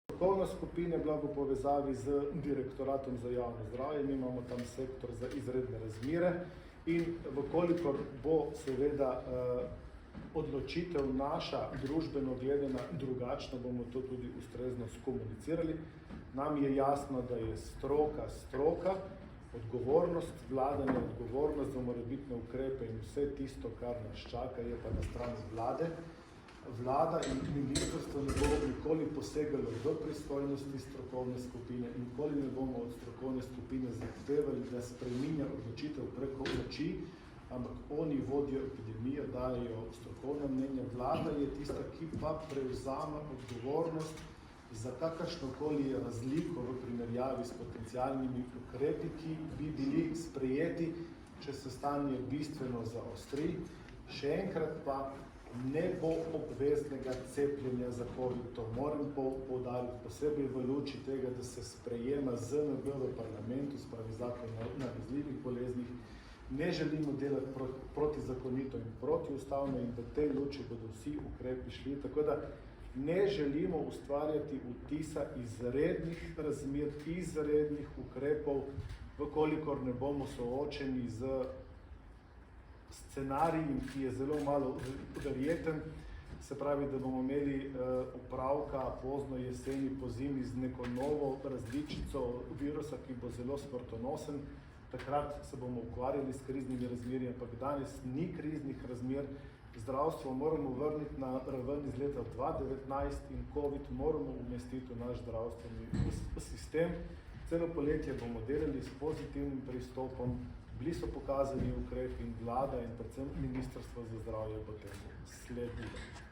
Strokovna skupina je bila v povezavi z direktoratom za javno zdravje, mi imamo tam sektor za izredne razmere in vkolikor bo seveda odločitev naša družbeno gledana drugačna, bomo to tudi ustrezno skomunicirali. Nam je jasno, da je stroka, odgovornost, vladanje, odgovornost za morebitne ukrepe in vse tisto, kar nas čaka, je pa na strani vlade. Vlada in ministrstvo ne bo nikoli posegalo v pristojnosti strokovne skupine in nikoli ne bomo od strokovne skupine zahtevali, da spreminja odločitev preko oči, ampak oni vodijo epidemijo, dajejo strokovna mnenja. Vlada je tista, ki pa prevzame odgovornost za kakršnokoli razliko v primerjavi s potencialnimi ukrepi, ki bi bili sprejeti, če se stanje bistveno zaostri. Še enkrat pa, ne bo obveznega cepljenja za COVID. To moram poudariti posebej v luči tega, da se sprejema ZNB v parlamentu, spravi zakon o nalezljivih boleznih. Ne želimo delati protizakonito in protiustavno in v tej luči bodo vsi ukrepi šli. Tako da ne želimo ustvarjati vtisa izrednih razmer, izrednih ukrepov, vkolikor ne bomo soočeni z scenarijem, ki je zelo malo verjeten, se pravi, da bomo imeli opravka pozno jeseni, pozimi z neko novo različico virusa, ki bo zelo smrtonosen. Takrat se bomo ukvarjali s kriznimi razmerji, ampak danes ni kriznih razmer. Zdravstvo moramo vrniti na raven iz leta 2019 in COVID moramo umestiti v naš zdravstveni sistem. Celo poletje bomo delali s pozitivnim pristopom, bili so pokazani ukrepi in vlada in predvsem Ministrstvo za zdravje bo temu sledilo.